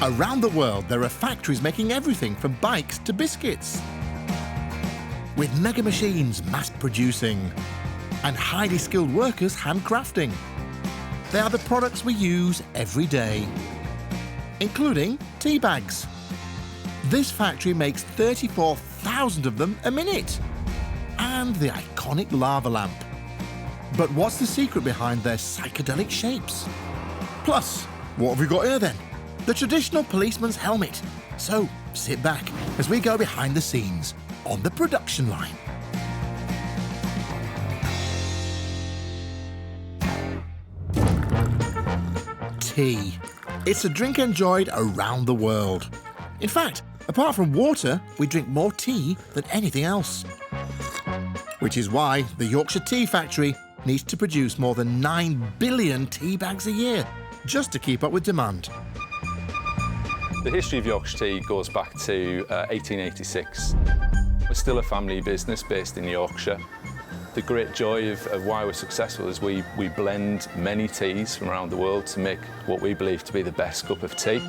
Around the world, there are factories making everything from bikes to biscuits. With mega machines mass-producing and highly skilled workers handcrafting. They are the products we use every day, including tea bags. This factory makes 34,000 of them a minute. And the iconic lava lamp. But what's the secret behind their psychedelic shapes? Plus, what have we got here then? The traditional policeman's helmet. So sit back as we go behind the scenes on the production line. Tea. It's a drink enjoyed around the world. In fact, apart from water, we drink more tea than anything else. Which is why the Yorkshire Tea Factory needs to produce more than 9 billion tea bags a year just to keep up with demand. The history of Yorkshire Tea goes back to 1886. We're still a family business based in Yorkshire. The great joy of why we're successful is we blend many teas from around the world to make what we believe to be the best cup of tea.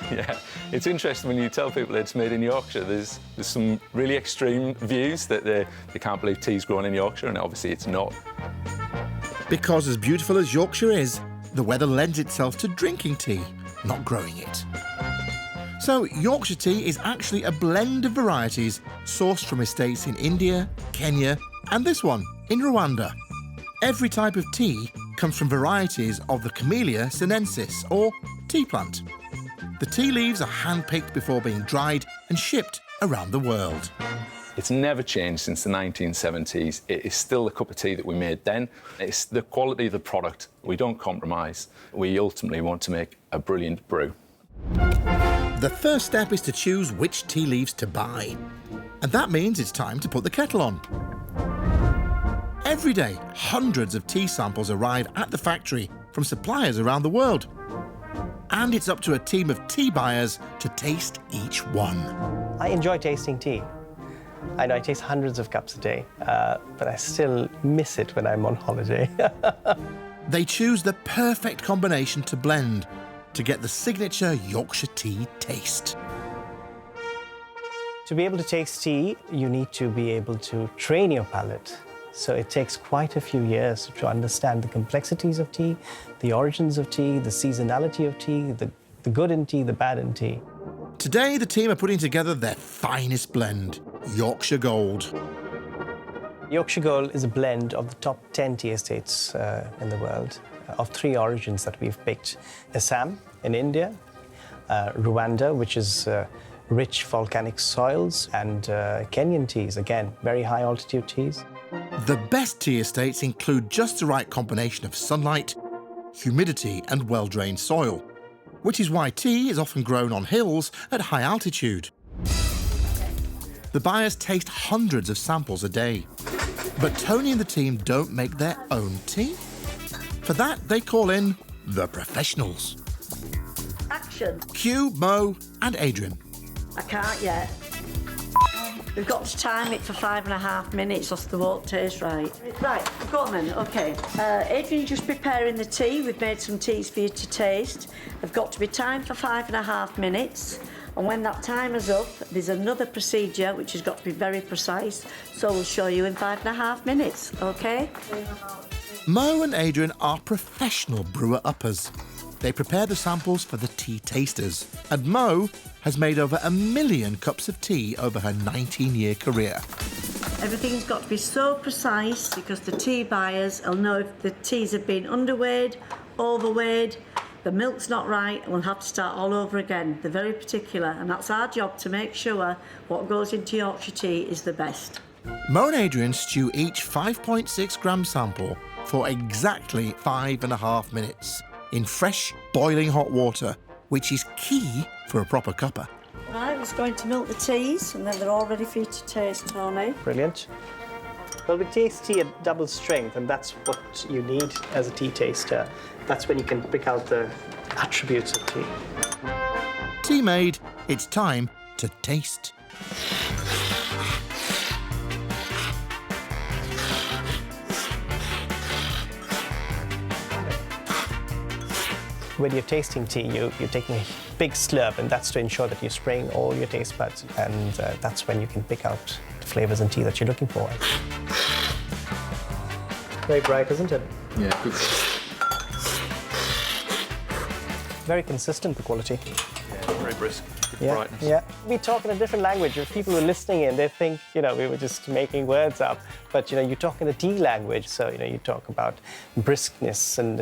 Yeah, it's interesting when you tell people it's made in Yorkshire. There's some really extreme views that they can't believe tea's grown in Yorkshire, and obviously it's not. Because as beautiful as Yorkshire is, the weather lends itself to drinking tea, not growing it. So Yorkshire tea is actually a blend of varieties sourced from estates in India, Kenya, and this one in Rwanda. Every type of tea comes from varieties of the Camellia sinensis, or tea plant. The tea leaves are hand-picked before being dried and shipped around the world. It's never changed since the 1970s. It is still the cup of tea that we made then. It's the quality of the product. We don't compromise. We ultimately want to make a brilliant brew. The first step is to choose which tea leaves to buy. And that means it's time to put the kettle on. Every day, hundreds of tea samples arrive at the factory from suppliers around the world. And it's up to a team of tea buyers to taste each one. I enjoy tasting tea. I know I taste hundreds of cups a day, but I still miss it when I'm on holiday. They choose the perfect combination to blend to get the signature Yorkshire tea taste. To be able to taste tea, you need to be able to train your palate. So it takes quite a few years to understand the complexities of tea, the origins of tea, the seasonality of tea, the good in tea, the bad in tea. Today, the team are putting together their finest blend, Yorkshire Gold. Yorkshire Gold is a blend of the top 10 tea estates in the world, of 3 origins that we've picked. Assam in India, Rwanda, which is rich volcanic soils, and Kenyan teas, again, very high altitude teas. The best tea estates include just the right combination of sunlight, humidity and well-drained soil, which is why tea is often grown on hills at high altitude. The buyers taste hundreds of samples a day. But Tony and the team don't make their own tea. For that, they call in the professionals. Action. Q, Mo and Adrian. I can't yet. We've got to time it for 5.5 minutes, else the won't taste right. Right, go on then, OK. Adrian's just preparing the tea. We've made some teas for you to taste. They've got to be timed for 5.5 minutes. And when that timer's up, there's another procedure which has got to be very precise. So we'll show you in 5.5 minutes, OK? Mo and Adrian are professional brewer-uppers. They prepare the samples for the tea tasters. And Mo has made over 1 million cups of tea over her 19-year career. Everything's got to be so precise because the tea buyers will know if the teas have been underweighed, overweighed, the milk's not right, and we'll have to start all over again. They're very particular, and that's our job to make sure what goes into Yorkshire tea is the best. Mo and Adrian stew each 5.6 gram sample for exactly 5.5 minutes in fresh, boiling hot water, which is key for a proper cuppa. Right, we're just going to milk the teas, and then they're all ready for you to taste, Tony. Brilliant. Well, we taste tea at double strength, and that's what you need as a tea taster. That's when you can pick out the attributes of tea. Tea made, it's time to taste. When you're tasting tea, you're taking a big slurp, and that's to ensure that you're spraying all your taste buds, and that's when you can pick out the flavors in tea that you're looking for. Very bright, isn't it? Yeah, good. Very consistent, the quality. Yeah, very brisk, good Yeah, brightness. yeah. We talk in a different language. If people are listening in, they think, we were just making words up. But, you talk in the tea language. So, you talk about briskness and,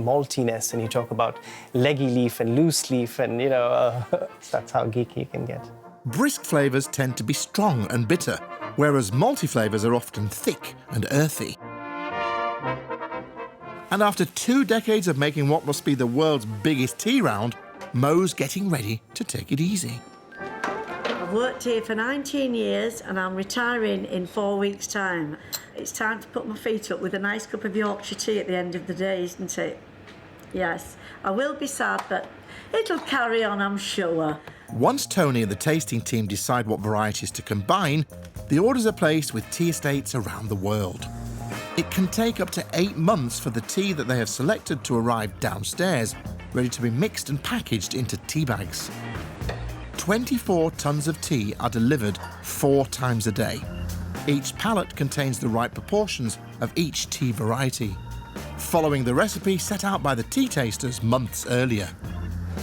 maltiness, and you talk about leggy leaf and loose leaf, and, that's how geeky you can get. Brisk flavours tend to be strong and bitter, whereas malty flavours are often thick and earthy. And after 2 decades of making what must be the world's biggest tea round, Mo's getting ready to take it easy. I've worked here for 19 years and I'm retiring in 4 weeks' time. It's time to put my feet up with a nice cup of Yorkshire tea at the end of the day, isn't it? Yes, I will be sad, but it'll carry on, I'm sure. Once Tony and the tasting team decide what varieties to combine, the orders are placed with tea estates around the world. It can take up to 8 months for the tea that they have selected to arrive downstairs, ready to be mixed and packaged into tea bags. 24 tons of tea are delivered 4 times a day. Each pallet contains the right proportions of each tea variety, following the recipe set out by the tea tasters months earlier.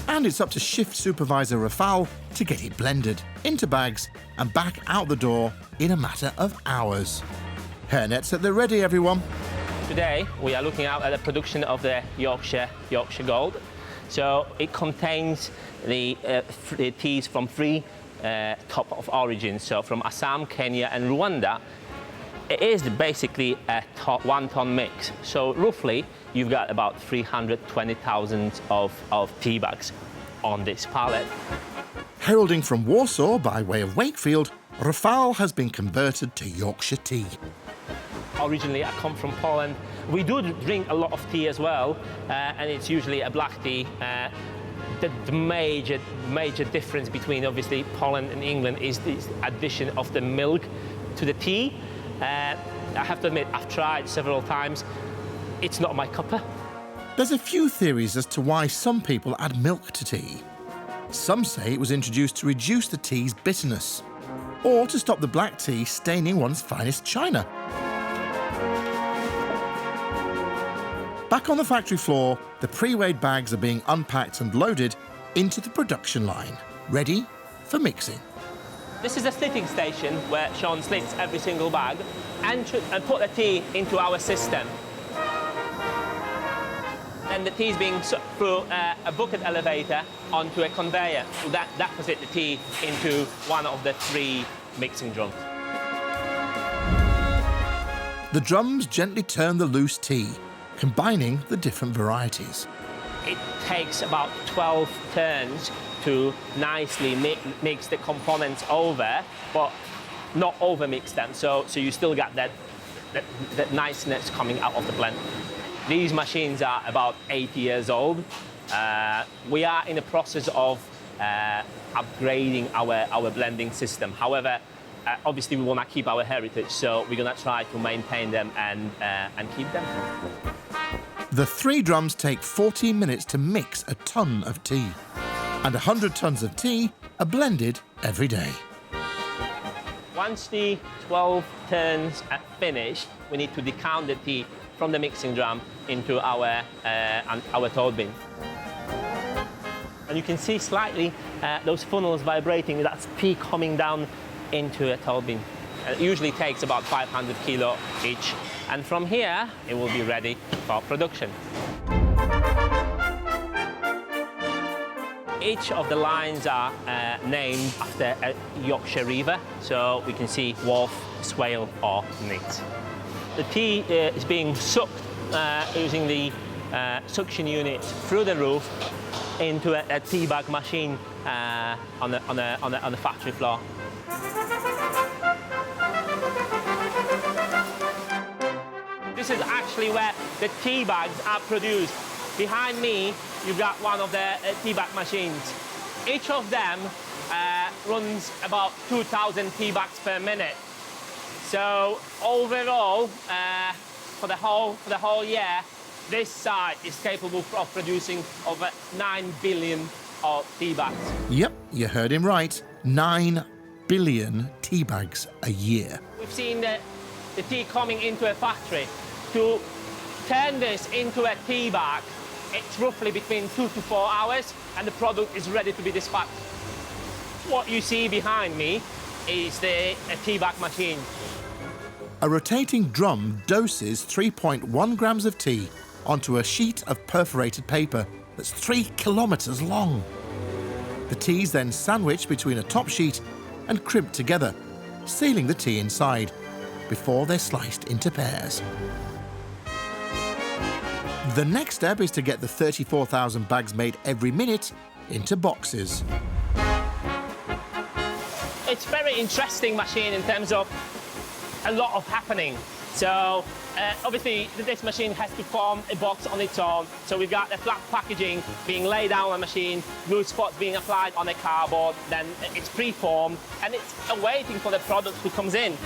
And it's up to shift supervisor Rafal to get it blended into bags and back out the door in a matter of hours. Hairnets at the ready, everyone. Today we are looking at the production of the Yorkshire Gold. So it contains the teas from 3 top of origins, so from Assam, Kenya and Rwanda. It is basically a 1-ton mix. So roughly you've got about 320,000 of tea bags on this pallet. Heralding from Warsaw by way of Wakefield, Rafal has been converted to Yorkshire tea. Originally, I come from Poland. We do drink a lot of tea as well, and it's usually a black tea. The major difference between, obviously, Poland and England is the addition of the milk to the tea. I have to admit, I've tried several times. It's not my cuppa. There's a few theories as to why some people add milk to tea. Some say it was introduced to reduce the tea's bitterness, or to stop the black tea staining one's finest china. Back on the factory floor, the pre-weighed bags are being unpacked and loaded into the production line, ready for mixing. This is a slitting station where Sean slits every single bag and put the tea into our system. And the tea is being sucked through a bucket elevator onto a conveyor. So that deposit the tea into one of the 3 mixing drums. The drums gently turn the loose tea, combining the different varieties. It takes about 12 turns to nicely mix the components over, but not over-mix them, so you still got that niceness coming out of the blend. These machines are about 80 years old. We are in the process of upgrading our blending system. However, obviously we want to keep our heritage, so we're going to try to maintain them and keep them. The 3 drums take 14 minutes to mix a ton of tea, and 100 tons of tea are blended every day. Once the 12 turns are finished, we need to decant the tea from the mixing drum into our toad bin. And you can see slightly those funnels vibrating, that's tea coming down into a toad bin. It usually takes about 500 kilo each. And from here, it will be ready for production. Each of the lines are named after a Yorkshire river, so we can see Wharfe, Swale or Nit. The tea is being sucked using the suction unit through the roof into a tea bag machine on the factory floor. This is actually where the tea bags are produced. Behind me, you've got one of the tea bag machines. Each of them runs about 2,000 tea bags per minute. So overall, for the whole year, this site is capable of producing over 9 billion of tea bags. Yep, you heard him right. 9 billion tea bags a year. We've seen the tea coming into a factory. To turn this into a tea bag, it's roughly between 2 to 4 hours, and the product is ready to be dispatched. What you see behind me is a tea bag machine. A rotating drum doses 3.1 grams of tea onto a sheet of perforated paper that's 3 kilometres long. The tea's then sandwiched between a top sheet and crimped together, sealing the tea inside before they're sliced into pairs. The next step is to get the 34,000 bags made every minute into boxes. It's a very interesting machine in terms of a lot of happening. So obviously this machine has to form a box on its own. So we've got the flat packaging being laid down on a machine, glue spots being applied on the cardboard, then it's pre-formed and it's awaiting for the product who comes in.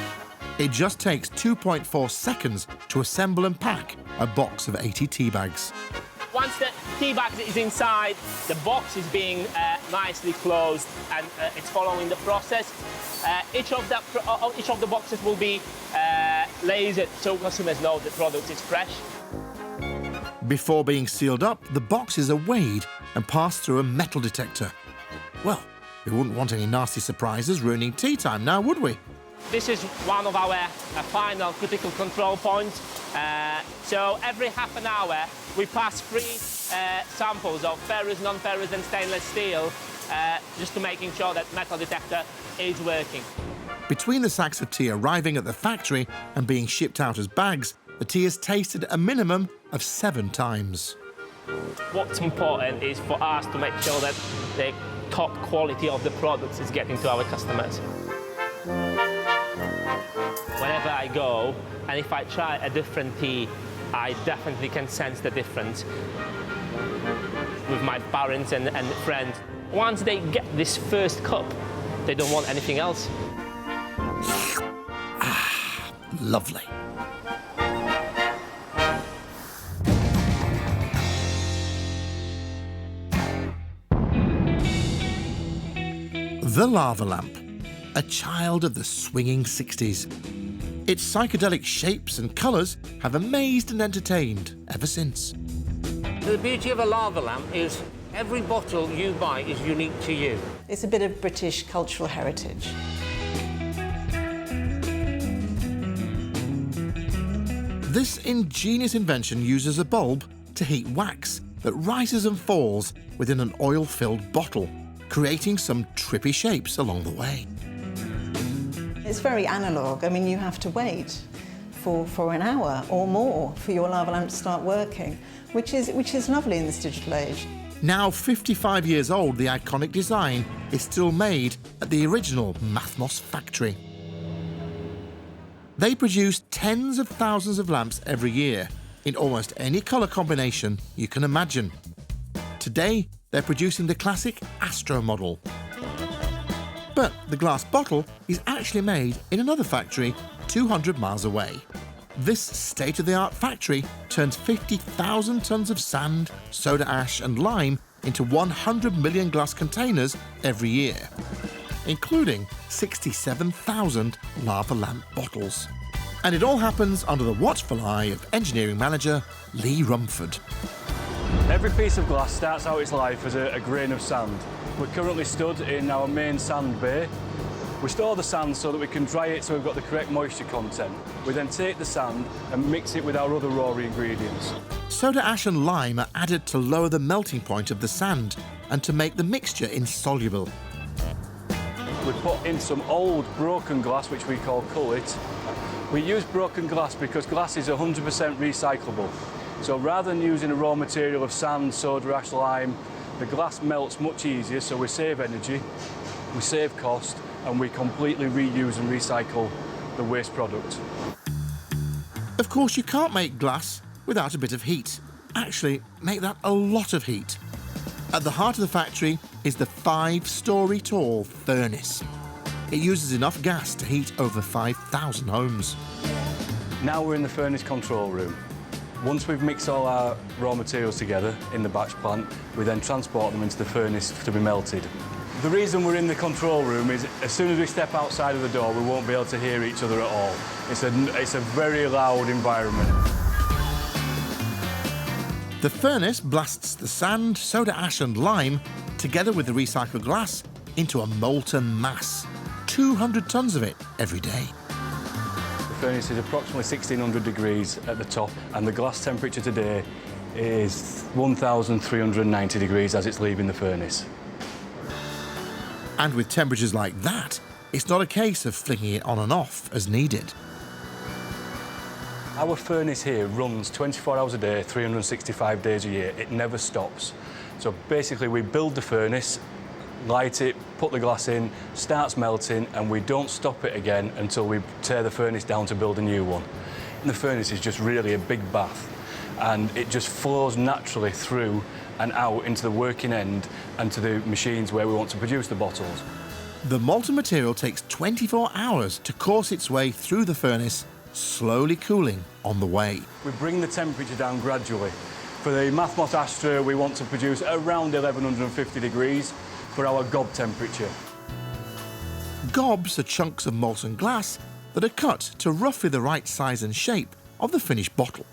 It just takes 2.4 seconds to assemble and pack a box of 80 tea bags. Once the tea bag is inside, the box is being nicely closed and it's following the process. Each of the boxes will be lasered so customers know the product is fresh. Before being sealed up, the boxes are weighed and passed through a metal detector. Well, we wouldn't want any nasty surprises ruining tea time now, would we? This is one of our final critical control points. So every half an hour we pass 3 samples of ferrous, non-ferrous and stainless steel just to making sure that metal detector is working. Between the sacks of tea arriving at the factory and being shipped out as bags, the tea is tasted a minimum of 7 times. What's important is for us to make sure that the top quality of the products is getting to our customers. Whenever I go, and if I try a different tea, I definitely can sense the difference with my parents and friends. Once they get this first cup, they don't want anything else. Ah, lovely. The lava lamp, a child of the swinging 60s. Its psychedelic shapes and colours have amazed and entertained ever since. The beauty of a lava lamp is every bottle you buy is unique to you. It's a bit of British cultural heritage. This ingenious invention uses a bulb to heat wax that rises and falls within an oil-filled bottle, creating some trippy shapes along the way. It's very analogue. I mean, you have to wait for an hour or more for your lava lamp to start working, which is lovely in this digital age. Now 55 years old, the iconic design is still made at the original Mathmos factory. They produce tens of thousands of lamps every year in almost any colour combination you can imagine. Today, they're producing the classic Astro model. But the glass bottle is actually made in another factory 200 miles away. This state-of-the-art factory turns 50,000 tonnes of sand, soda ash and lime into 100 million glass containers every year, including 67,000 lava lamp bottles. And it all happens under the watchful eye of engineering manager Lee Rumford. Every piece of glass starts out its life as a grain of sand. We're currently stood in our main sand bay. We store the sand so that we can dry it so we've got the correct moisture content. We then take the sand and mix it with our other raw ingredients. Soda ash and lime are added to lower the melting point of the sand and to make the mixture insoluble. We put in some old broken glass, which we call cullet. We use broken glass because glass is 100% recyclable. So rather than using a raw material of sand, soda ash, lime, the glass melts much easier, so we save energy, we save cost, and we completely reuse and recycle the waste product. Of course, you can't make glass without a bit of heat. Actually, make that a lot of heat. At the heart of the factory is the 5-storey tall furnace. It uses enough gas to heat over 5,000 homes. Now we're in the furnace control room. Once we've mixed all our raw materials together in the batch plant, we then transport them into the furnace to be melted. The reason we're in the control room is as soon as we step outside of the door, we won't be able to hear each other at all. It's a very loud environment. The furnace blasts the sand, soda ash and lime, together with the recycled glass, into a molten mass. 200 tonnes of it every day. The furnace is approximately 1600 degrees at the top, and the glass temperature today is 1390 degrees as it's leaving the furnace. And with temperatures like that, it's not a case of flicking it on and off as needed. Our furnace here runs 24 hours a day, 365 days a year. It never stops. So basically we build the furnace, light it, put the glass in, starts melting, and we don't stop it again until we tear the furnace down to build a new one. And the furnace is just really a big bath, and it just flows naturally through and out into the working end and to the machines where we want to produce the bottles. The molten material takes 24 hours to course its way through the furnace, slowly cooling on the way. We bring the temperature down gradually. For the Mathmos Astra, we want to produce around 1150 degrees for our gob temperature. Gobs are chunks of molten glass that are cut to roughly the right size and shape of the finished bottle.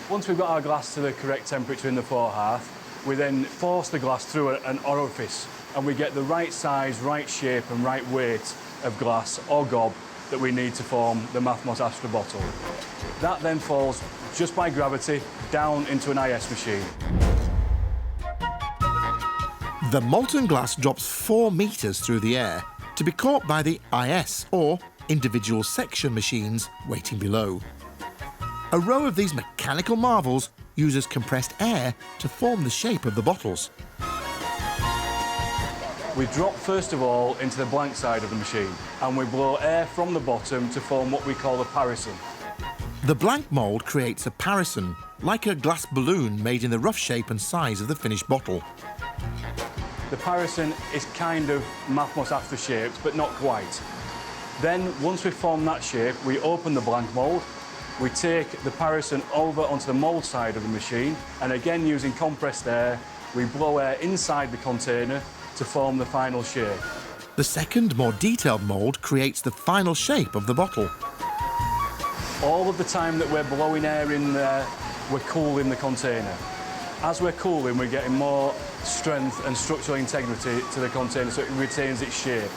Once we've got our glass to the correct temperature in the forehearth, we then force the glass through an orifice, and we get the right size, right shape and right weight of glass or gob that we need to form the Mathmos Astra bottle. That then falls just by gravity down into an IS machine. The molten glass drops 4 metres through the air to be caught by the IS, or individual section machines, waiting below. A row of these mechanical marvels uses compressed air to form the shape of the bottles. We drop first of all into the blank side of the machine, and we blow air from the bottom to form what we call a parison. The blank mould creates a parison, like a glass balloon made in the rough shape and size of the finished bottle. The parison is kind of Mathmos Astra shaped, but not quite. Then, once we've formed that shape, we open the blank mould, we take the parison over onto the mould side of the machine, and again using compressed air, we blow air inside the container to form the final shape. The second, more detailed mould creates the final shape of the bottle. All of the time that we're blowing air in there, we're cooling the container. As we're cooling, we're getting more strength and structural integrity to the container so it retains its shape.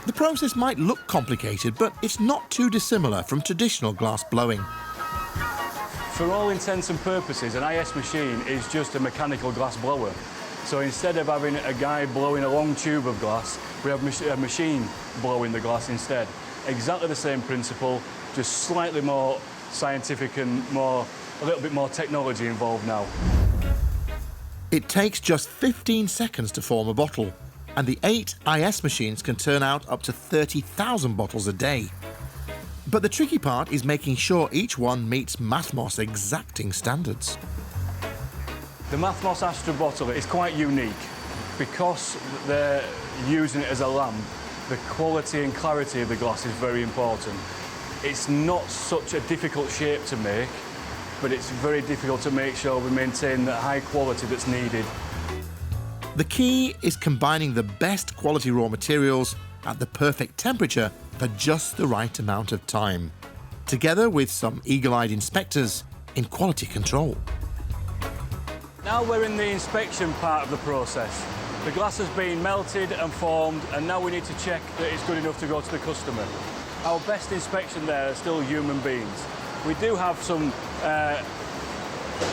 The process might look complicated, but it's not too dissimilar from traditional glass blowing. For all intents and purposes, an IS machine is just a mechanical glass blower. So instead of having a guy blowing a long tube of glass, we have a machine blowing the glass instead. Exactly the same principle, just slightly more scientific and a little bit more technology involved now. It takes just 15 seconds to form a bottle, and the 8 IS machines can turn out up to 30,000 bottles a day. But the tricky part is making sure each one meets Mathmos exacting standards. The Mathmos Astra bottle is quite unique. Because they're using it as a lamp, the quality and clarity of the glass is very important. It's not such a difficult shape to make, but it's very difficult to make sure we maintain the high quality that's needed. The key is combining the best quality raw materials at the perfect temperature for just the right amount of time, together with some eagle-eyed inspectors in quality control. Now we're in the inspection part of the process. The glass has been melted and formed, and now we need to check that it's good enough to go to the customer. Our best inspection there are still human beings. We do have some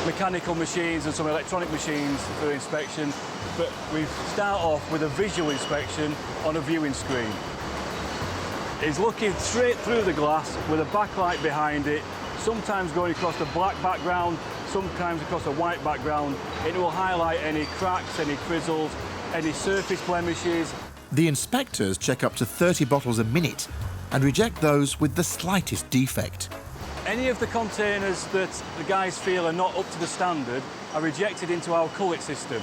mechanical machines and some electronic machines for inspection, but we start off with a visual inspection on a viewing screen. It's looking straight through the glass with a backlight behind it, sometimes going across the black background, sometimes across a white background. It will highlight any cracks, any frizzles, any surface blemishes. The inspectors check up to 30 bottles a minute and reject those with the slightest defect. Any of the containers that the guys feel are not up to the standard are rejected into our cullet system.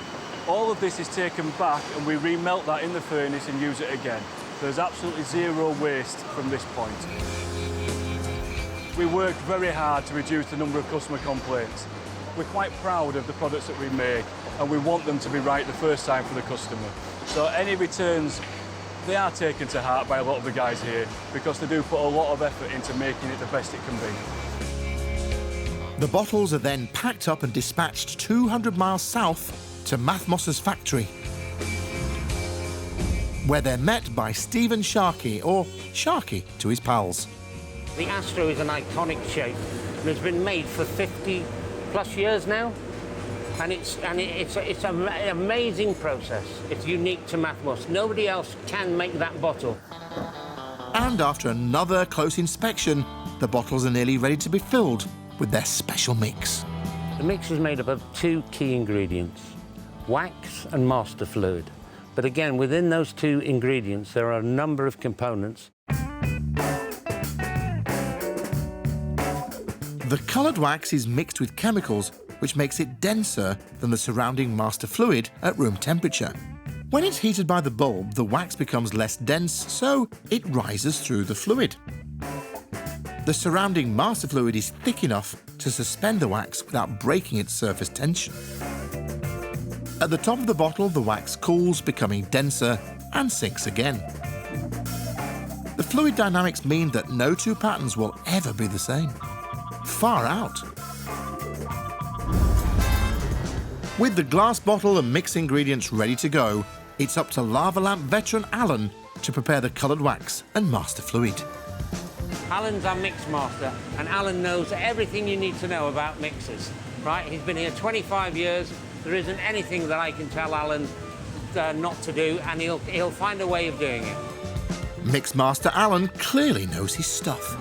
All of this is taken back and we remelt that in the furnace and use it again. There's absolutely zero waste from this point. We work very hard to reduce the number of customer complaints. We're quite proud of the products that we make, and we want them to be right the first time for the customer. So any returns, they are taken to heart by a lot of the guys here, because they do put a lot of effort into making it the best it can be. The bottles are then packed up and dispatched 200 miles south to Mathmos's factory, where they're met by Stephen Sharkey, or Sharky to his pals. The Astro is an iconic shape, and it's been made for 50 plus years now, and it's an amazing process. It's unique to Mathmos. Nobody else can make that bottle. And after another close inspection, the bottles are nearly ready to be filled with their special mix. The mix is made up of two key ingredients, wax and master fluid. But again, within those two ingredients, there are a number of components. The coloured wax is mixed with chemicals, which makes it denser than the surrounding master fluid at room temperature. When it's heated by the bulb, the wax becomes less dense, so it rises through the fluid. The surrounding master fluid is thick enough to suspend the wax without breaking its surface tension. At the top of the bottle, the wax cools, becoming denser, and sinks again. The fluid dynamics mean that no two patterns will ever be the same. Far out. With the glass bottle and mixed ingredients ready to go, it's up to lava lamp veteran Alan to prepare the coloured wax and master fluid. Alan's our mix master, and Alan knows everything you need to know about mixers, right? He's been here 25 years. There isn't anything that I can tell Alan not to do, and he'll find a way of doing it. Mix master Alan clearly knows his stuff.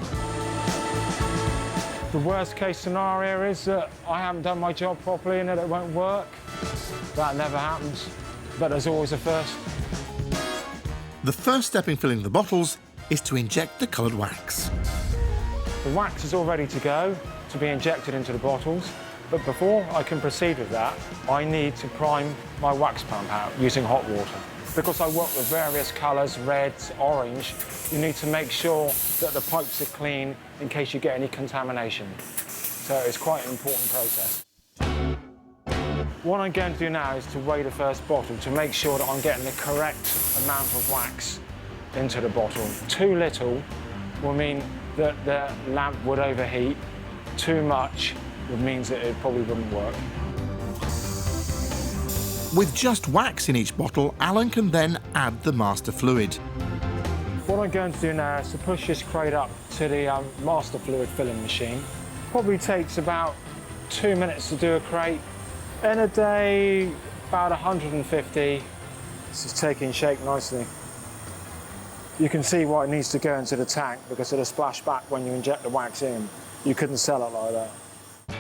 The worst case scenario is that I haven't done my job properly and that it won't work. That never happens, but there's always a first. The first step in filling the bottles is to inject the coloured wax. The wax is all ready to go to be injected into the bottles, but before I can proceed with that, I need to prime my wax pump out using hot water. Because I work with various colours, reds, orange, you need to make sure that the pipes are clean in case you get any contamination. So it's quite an important process. What I'm going to do now is to weigh the first bottle to make sure that I'm getting the correct amount of wax into the bottle. Too little will mean that the lamp would overheat. Too much would mean that it probably wouldn't work. With just wax in each bottle, Alan can then add the master fluid. What I'm going to do now is to push this crate up to the master fluid filling machine. Probably takes about 2 minutes to do a crate. In a day, about 150. This is taking shape nicely. You can see why it needs to go into the tank because it'll splash back when you inject the wax in. You couldn't sell it like that.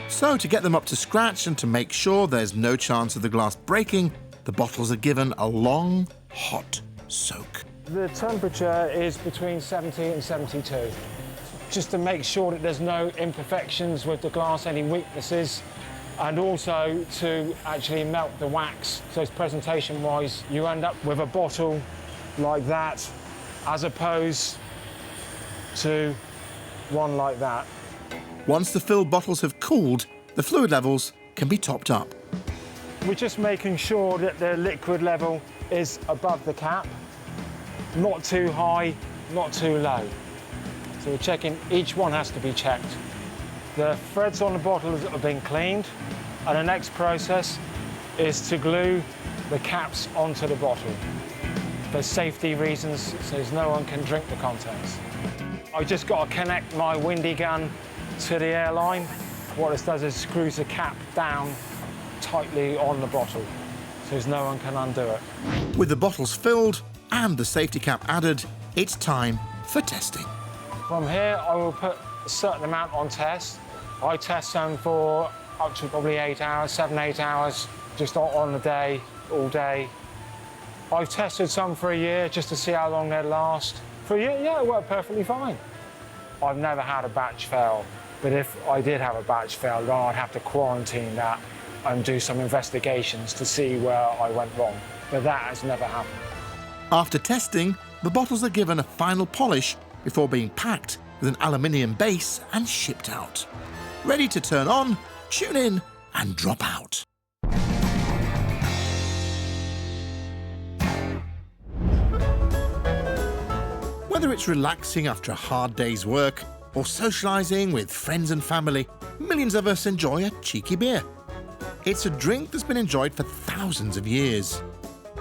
So to get them up to scratch and to make sure there's no chance of the glass breaking, the bottles are given a long, hot soak. The temperature is between 70 and 72, just to make sure that there's no imperfections with the glass, any weaknesses, and also to actually melt the wax. So presentation-wise, you end up with a bottle like that, as opposed to one like that. Once the filled bottles have cooled, the fluid levels can be topped up. We're just making sure that the liquid level is above the cap, not too high, not too low. So we're checking, each one has to be checked. The threads on the bottle have been cleaned, and the next process is to glue the caps onto the bottle. For safety reasons, so no one can drink the contents. I've just got to connect my windy gun to the airline. What this does is screws the cap down tightly on the bottle, so no one can undo it. With the bottles filled and the safety cap added, it's time for testing. From here, I will put a certain amount on test. I test them for up to probably 8 hours, 7, 8 hours, just on the day, all day. I've tested some for a year just to see how long they'd last. For a year, yeah, it worked perfectly fine. I've never had a batch fail, but if I did have a batch fail, then I'd have to quarantine that and do some investigations to see where I went wrong. But that has never happened. After testing, the bottles are given a final polish before being packed with an aluminium base and shipped out. Ready to turn on, tune in and drop out. Whether it's relaxing after a hard day's work or socialising with friends and family, millions of us enjoy a cheeky beer. It's a drink that's been enjoyed for thousands of years.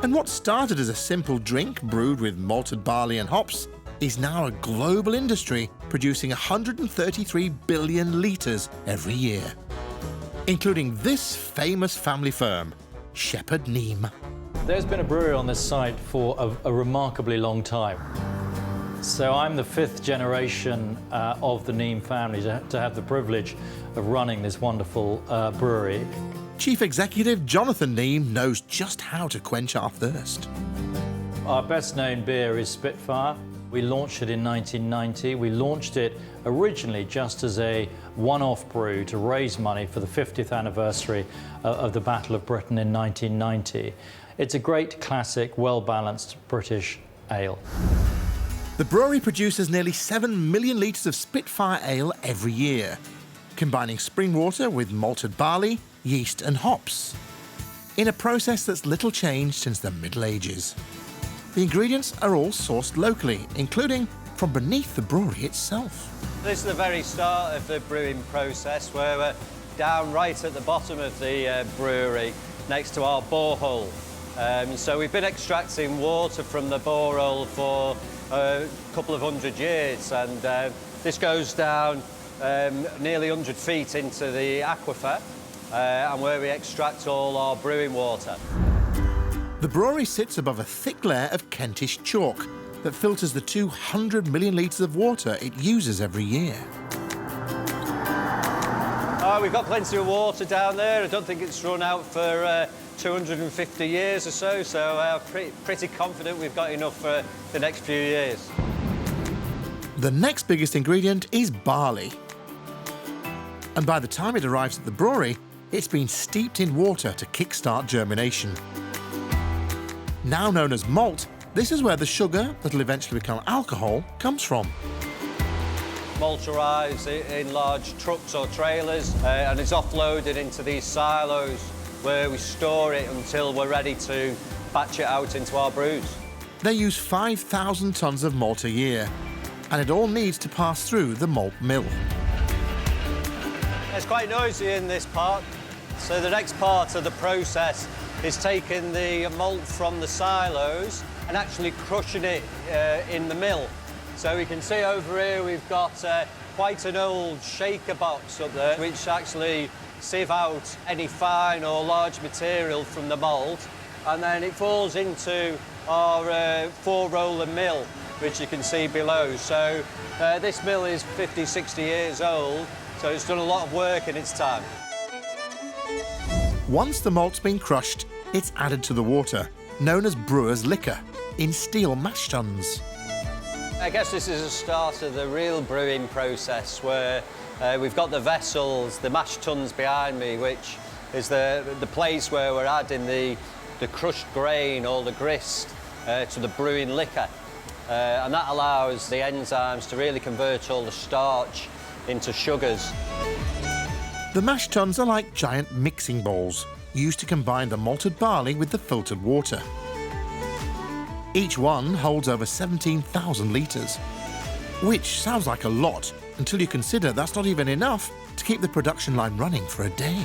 And what started as a simple drink brewed with malted barley and hops is now a global industry producing 133 billion litres every year, including this famous family firm, Shepherd Neame. There's been a brewery on this site for a remarkably long time. So I'm the 5th generation of the Neame family to have the privilege of running this wonderful brewery. Chief Executive Jonathan Neame knows just how to quench our thirst. Our best known beer is Spitfire. We launched it in 1990. We launched it originally just as a one-off brew to raise money for the 50th anniversary of the Battle of Britain in 1990. It's a great classic, well-balanced British ale. The brewery produces nearly 7 million litres of Spitfire ale every year, combining spring water with malted barley, yeast and hops, in a process that's little changed since the Middle Ages. The ingredients are all sourced locally, including from beneath the brewery itself. This is the very start of the brewing process, where we're down right at the bottom of the brewery, next to our borehole. So we've been extracting water from the borehole for a couple of 100 years, and this goes down nearly 100 feet into the aquifer, and where we extract all our brewing water. The brewery sits above a thick layer of Kentish chalk that filters the 200 million litres of water it uses every year. We've got plenty of water down there. I don't think it's run out for 250 years or so, so I'm pretty confident we've got enough for the next few years. The next biggest ingredient is barley. And by the time it arrives at the brewery, it's been steeped in water to kickstart germination. Now known as malt, this is where the sugar that'll eventually become alcohol comes from. Malt arrives in large trucks or trailers and is offloaded into these silos where we store it until we're ready to batch it out into our brews. They use 5,000 tonnes of malt a year, and it all needs to pass through the malt mill. It's quite noisy in this part, so the next part of the process is taking the malt from the silos and actually crushing it in the mill. So we can see over here we've got quite an old shaker box up there, which actually sieve out any fine or large material from the malt, and then it falls into our 4-roller mill, which you can see below. So this mill is 50, 60 years old, so it's done a lot of work in its time. Once the malt's been crushed, it's added to the water, known as brewer's liquor, in steel mash tuns. I guess this is the start of the real brewing process, where we've got the vessels, the mash tuns behind me, which is the place where we're adding the crushed grain or the grist to the brewing liquor. And that allows the enzymes to really convert all the starch into sugars. The mash tuns are like giant mixing bowls, used to combine the malted barley with the filtered water. Each one holds over 17,000 litres, which sounds like a lot until you consider that's not even enough to keep the production line running for a day.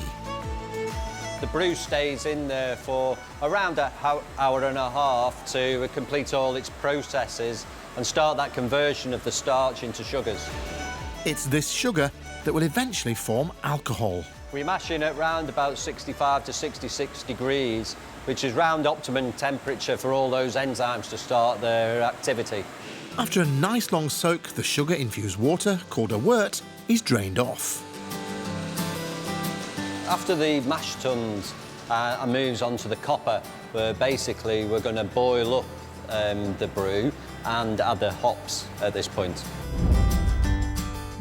The brew stays in there for around an hour and a half to complete all its processes and start that conversion of the starch into sugars. It's this sugar that will eventually form alcohol. We mash in at round about 65 to 66 degrees, which is round optimum temperature for all those enzymes to start their activity. After a nice long soak, the sugar-infused water, called a wort, is drained off. After the mash tuns moves on to the copper, where basically we're going to boil up the brew and add the hops at this point.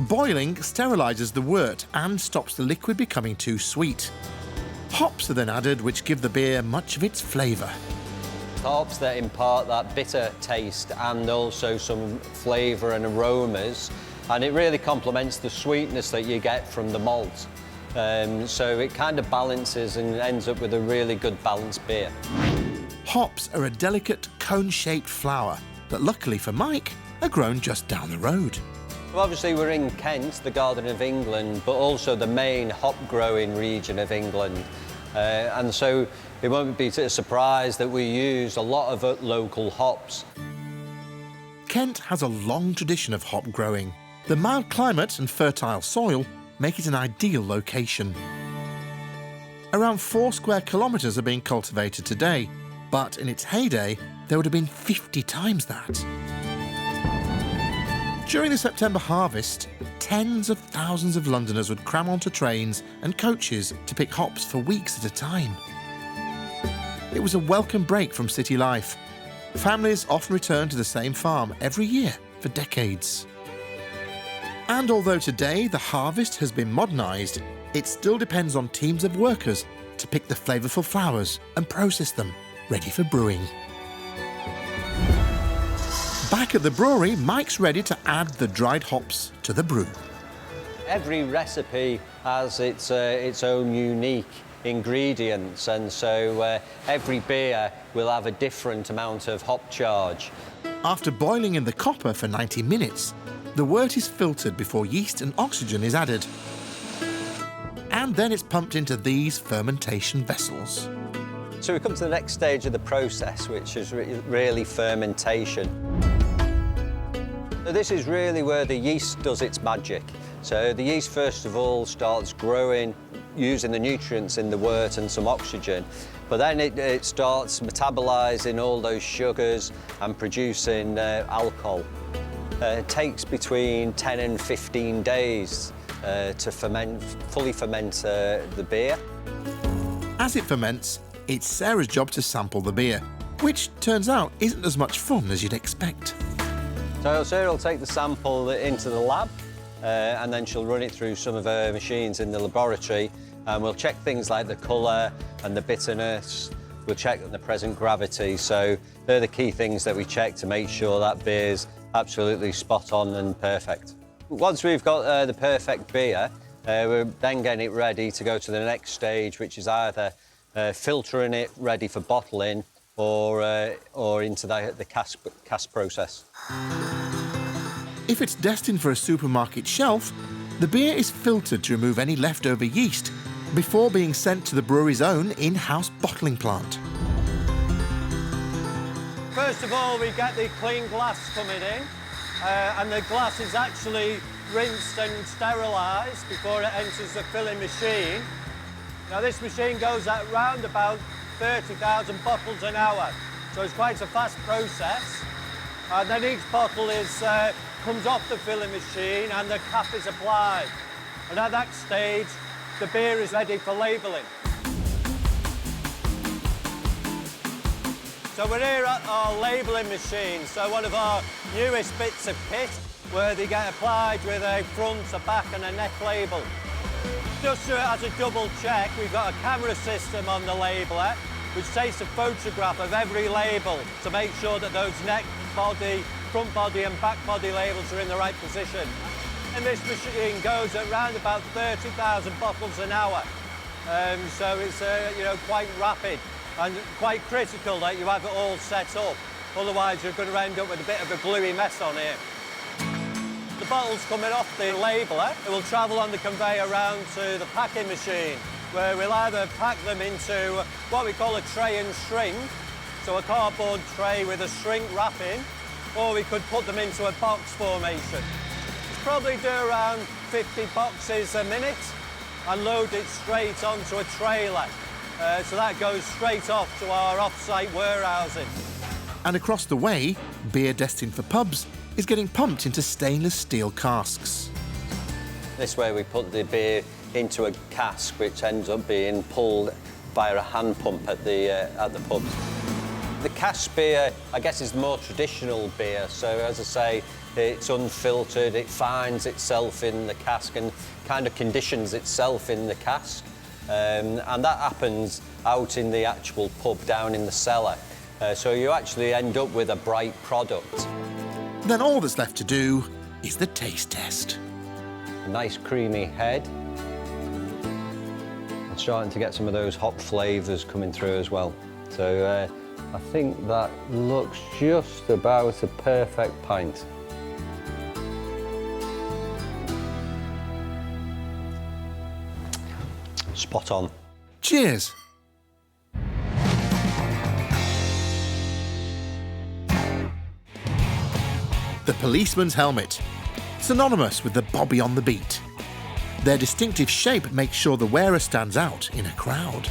Boiling sterilises the wort and stops the liquid becoming too sweet. Hops are then added, which give the beer much of its flavour. Hops that impart that bitter taste and also some flavour and aromas and it really complements the sweetness that you get from the malt. So it kind of balances and ends up with a really good balanced beer. Hops are a delicate cone-shaped flower that, luckily for Mike, are grown just down the road. Well, obviously we're in Kent, the Garden of England, but also the main hop-growing region of England. And so it won't be a surprise that we use a lot of local hops. Kent has a long tradition of hop growing. The mild climate and fertile soil make it an ideal location. Around 4 square kilometres are being cultivated today, but in its heyday, there would have been 50 times that. During the September harvest, tens of thousands of Londoners would cram onto trains and coaches to pick hops for weeks at a time. It was a welcome break from city life. Families often returned to the same farm every year for decades. And although today the harvest has been modernised, it still depends on teams of workers to pick the flavourful flowers and process them, ready for brewing. Back at the brewery, Mike's ready to add the dried hops to the brew. Every recipe has its own unique ingredients, and so every beer will have a different amount of hop charge. After boiling in the copper for 90 minutes, the wort is filtered before yeast and oxygen is added. And then it's pumped into these fermentation vessels. So we come to the next stage of the process, which is really fermentation. So this is really where the yeast does its magic. So the yeast, first of all, starts growing using the nutrients in the wort and some oxygen, but then it starts metabolising all those sugars and producing alcohol. It takes between 10 and 15 days to fully ferment the beer. As it ferments, it's Sarah's job to sample the beer, which turns out isn't as much fun as you'd expect. So Sarah will take the sample into the lab, and then she'll run it through some of her machines in the laboratory, and we'll check things like the colour and the bitterness. We'll check the present gravity. So they're the key things that we check to make sure that beer's absolutely spot on and perfect. Once we've got the perfect beer, we're then getting it ready to go to the next stage, which is either filtering it ready for bottling or into the cask process. If it's destined for a supermarket shelf, the beer is filtered to remove any leftover yeast before being sent to the brewery's own in-house bottling plant. First of all, we get the clean glass coming in, and the glass is actually rinsed and sterilised before it enters the filling machine. Now, this machine goes at round about 30,000 bottles an hour, so it's quite a fast process. And then each bottle comes off the filling machine and the cap is applied. And at that stage, the beer is ready for labelling. So we're here at our labelling machine, so one of our newest bits of kit, where they get applied with a front, a back and a neck label. Just so it has a double check, we've got a camera system on the labeller, which takes a photograph of every label to make sure that those neck body, front body and back body labels are in the right position. And this machine goes at around about 30,000 bottles an hour. So it's quite rapid and quite critical that you have it all set up. Otherwise you're going to end up with a bit of a gluey mess on here. The bottles coming off the labeller, it will travel on the conveyor around to the packing machine, where we'll either pack them into what we call a tray and shrink, so a cardboard tray with a shrink wrapping, or we could put them into a box formation. It's probably do around 50 boxes a minute and load it straight onto a trailer. So that goes straight off to our off-site warehousing. And across the way, beer destined for pubs is getting pumped into stainless steel casks. This way we put the beer into a cask, which ends up being pulled via a hand pump at the pubs. The cask beer, I guess, is the more traditional beer. So, as I say, it's unfiltered, it finds itself in the cask and kind of conditions itself in the cask. And that happens out in the actual pub down in the cellar. So you actually end up with a bright product. Then all that's left to do is the taste test. A nice creamy head. I'm starting to get some of those hop flavours coming through as well. So I think that looks just about a perfect pint. Spot on. Cheers. The policeman's helmet, synonymous with the bobby on the beat. Their distinctive shape makes sure the wearer stands out in a crowd.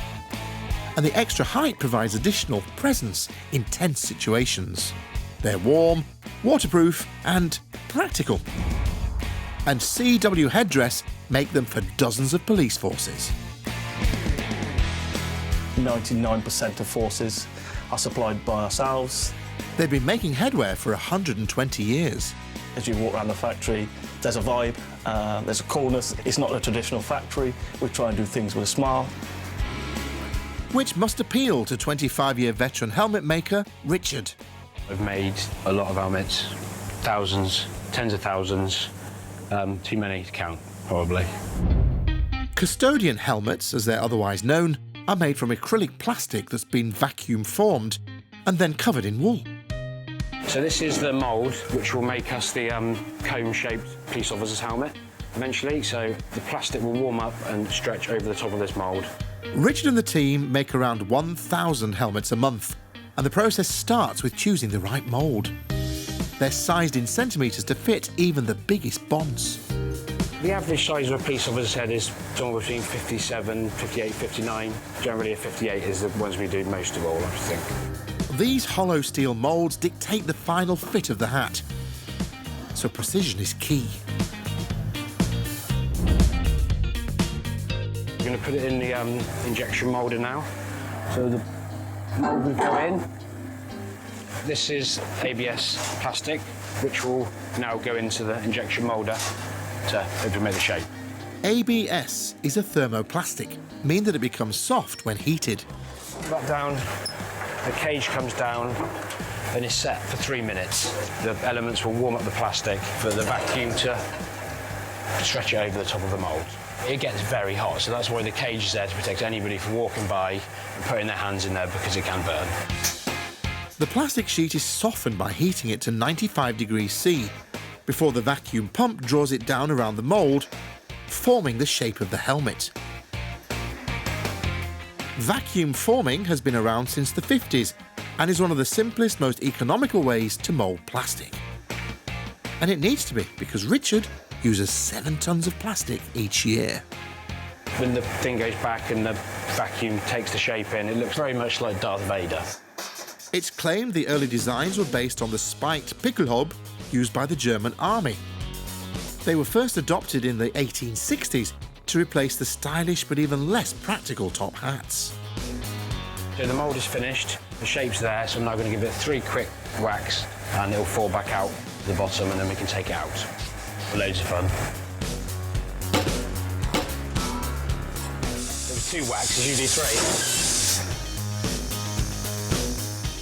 And the extra height provides additional presence in tense situations. They're warm, waterproof and practical. And CW headdress make them for dozens of police forces. 99% of forces are supplied by ourselves. They've been making headwear for 120 years. As you walk around the factory, there's a vibe, there's a coolness. It's not a traditional factory. We try and do things with a smile. Which must appeal to 25-year veteran helmet maker Richard. I've made a lot of helmets, thousands, tens of thousands, too many to count, probably. Custodian helmets, as they're otherwise known, are made from acrylic plastic that's been vacuum formed and then covered in wool. So this is the mould which will make us the comb-shaped police officer's helmet eventually. So the plastic will warm up and stretch over the top of this mould. Richard and the team make around 1,000 helmets a month, and the process starts with choosing the right mould. They're sized in centimetres to fit even the biggest bonds. The average size of a police officer's head is somewhere between 57, 58, 59. Generally a 58 is the ones we do most of all, I think. These hollow steel moulds dictate the final fit of the hat, so precision is key. We're going to put it in the injection moulder now. So the mould will go in. This is ABS plastic, which will now go into the injection moulder to implement the shape. ABS is a thermoplastic, meaning that it becomes soft when heated. That down, the cage comes down and is set for 3 minutes. The elements will warm up the plastic for the vacuum to stretch it over the top of the mould. It gets very hot, so that's why the cage is there to protect anybody from walking by and putting their hands in there because it can burn. The plastic sheet is softened by heating it to 95 degrees C before the vacuum pump draws it down around the mould, forming the shape of the helmet. Vacuum forming has been around since the 50s and is one of the simplest, most economical ways to mould plastic. And it needs to be, because Richard uses 7 tons of plastic each year. When the thing goes back and the vacuum takes the shape in, it looks very much like Darth Vader. It's claimed the early designs were based on the spiked pickelhaube used by the German army. They were first adopted in the 1860s to replace the stylish but even less practical top hats. So the mould is finished, the shape's there, so I'm now going to give it 3 quick whacks and it'll fall back out the bottom and then we can take it out. Loads of fun. There were 2 whacks, there's usually 3.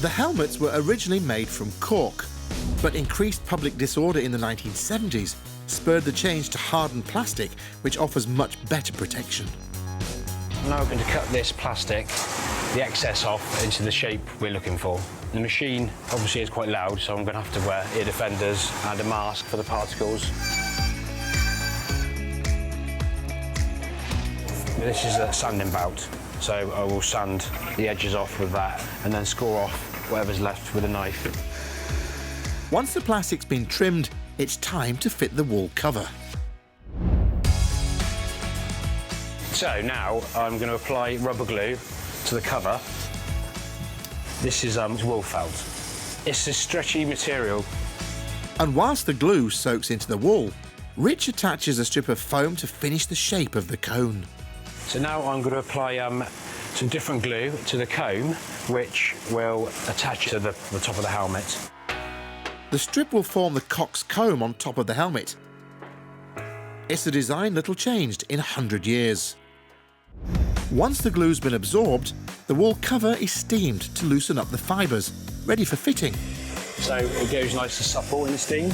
The helmets were originally made from cork, but increased public disorder in the 1970s spurred the change to hardened plastic, which offers much better protection. I'm now going to cut this plastic, the excess off, into the shape we're looking for. The machine obviously is quite loud, so I'm going to have to wear ear defenders and a mask for the particles. This is a sanding bout, so I will sand the edges off with that and then score off whatever's left with a knife. Once the plastic's been trimmed, it's time to fit the wool cover. So now I'm going to apply rubber glue to the cover. This is wool felt. It's a stretchy material. And whilst the glue soaks into the wool, Rich attaches a strip of foam to finish the shape of the cone. So now I'm going to apply some different glue to the comb, which will attach to the top of the helmet. The strip will form the cock's comb on top of the helmet. It's a design little changed in 100 years. Once the glue's been absorbed, the wool cover is steamed to loosen up the fibres, ready for fitting. So it goes nice and supple in the steam.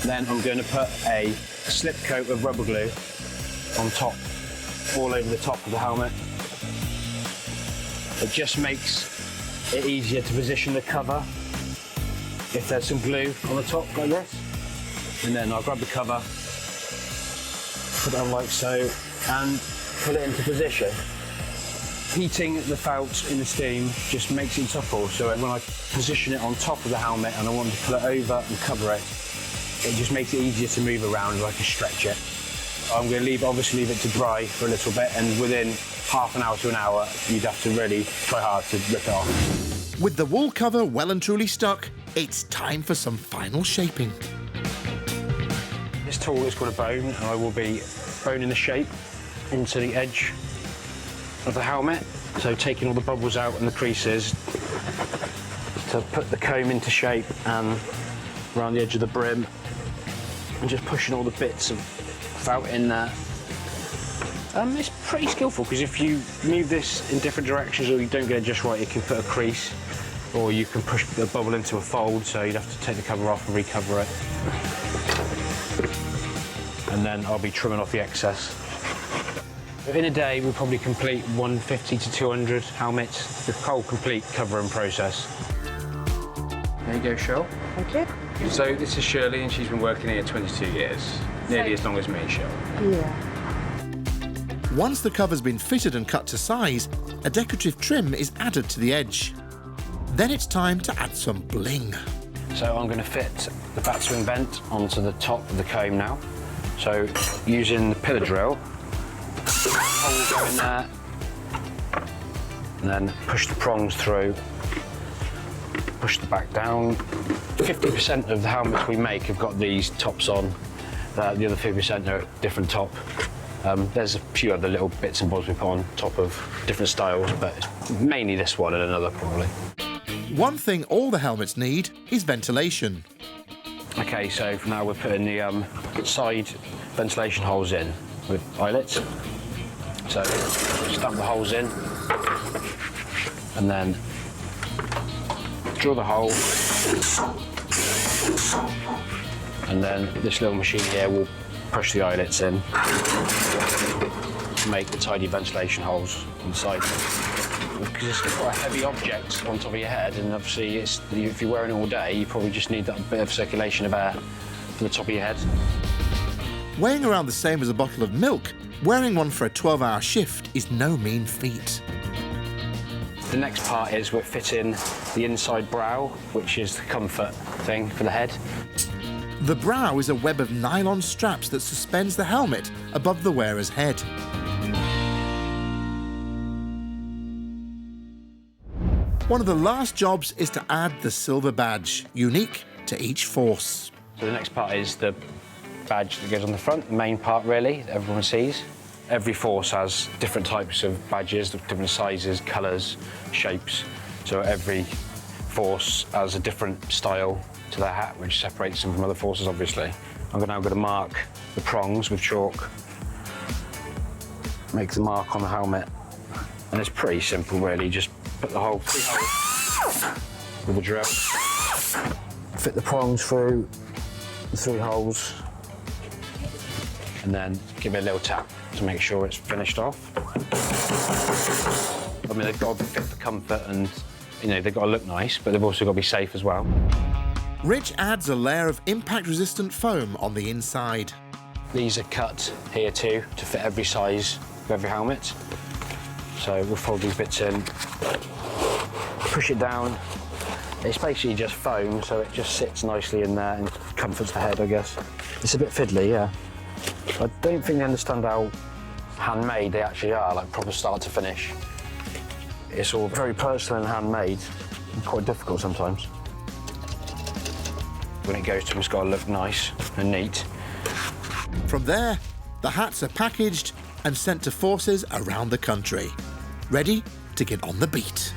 Then I'm going to put a slip coat of rubber glue on top, all over the top of the helmet. It just makes it easier to position the cover if there's some glue on the top like this. And then I'll grab the cover, put it on like so, and put it into position. Heating the felt in the steam just makes it supple, so when I position it on top of the helmet and I want to put it over and cover it, it just makes it easier to move around and I can stretch it. I'm going to obviously leave it to dry for a little bit, and within half an hour to an hour, you'd have to really try hard to rip it off. With the wool cover well and truly stuck, it's time for some final shaping. This tool is called a bone, and I will be boning the shape into the edge of the helmet. So taking all the bubbles out and the creases to put the comb into shape and around the edge of the brim, and just pushing all the bits of felt in there. It's pretty skillful, because if you move this in different directions or you don't get it just right, you can put a crease, or you can push the bubble into a fold, so you'd have to take the cover off and recover it. And then I'll be trimming off the excess. In a day, we'll probably complete 150 to 200 helmets, the whole complete covering process. There you go, Cheryl. Thank you. So this is Shirley, and she's been working here 22 years, nearly as long as me, Cheryl. Yeah. Once the cover's been fitted and cut to size, a decorative trim is added to the edge. Then it's time to add some bling. So I'm going to fit the bat swing vent onto the top of the comb now. So using the pillar drill, hole will go in there, and then push the prongs through, push the back down. 50% of the helmets we make have got these tops on. The other 50% are different top. There's a few other little bits and bobs we put on top of different styles, but it's mainly this one and another probably. One thing all the helmets need is ventilation. Okay, so for now we're putting the side ventilation holes in with eyelets. So stamp the holes in, and then drill the hole, and then this little machine here will push the eyelets in to make the tidy ventilation holes inside. Because it's quite a heavy object on top of your head, and obviously if you're wearing it all day, you probably just need that bit of circulation of air from the top of your head. Weighing around the same as a bottle of milk, wearing one for a 12-hour shift is no mean feat. The next part is we're fitting the inside brow, which is the comfort thing for the head. The brow is a web of nylon straps that suspends the helmet above the wearer's head. One of the last jobs is to add the silver badge, unique to each force. So the next part is the badge that goes on the front, the main part really, that everyone sees. Every force has different types of badges, different sizes, colours, shapes. So every force has a different style to their hat, which separates them from other forces, obviously. I'm now going to mark the prongs with chalk. Make the mark on the helmet. And it's pretty simple, really. Just put the hole with the drill. Fit the prongs through the 3 holes. And then give it a little tap to make sure it's finished off. I mean, they've got to fit for comfort and, they've got to look nice, but they've also got to be safe as well. Rich adds a layer of impact-resistant foam on the inside. These are cut here too, to fit every size of every helmet. So we'll fold these bits in, push it down. It's basically just foam, so it just sits nicely in there and comforts the head, I guess. It's a bit fiddly, yeah. I don't think they understand how handmade they actually are, like proper start to finish. It's all very personal and handmade, and quite difficult sometimes. When it goes to them, it's got to look nice and neat. From there, the hats are packaged and sent to forces around the country, ready to get on the beat.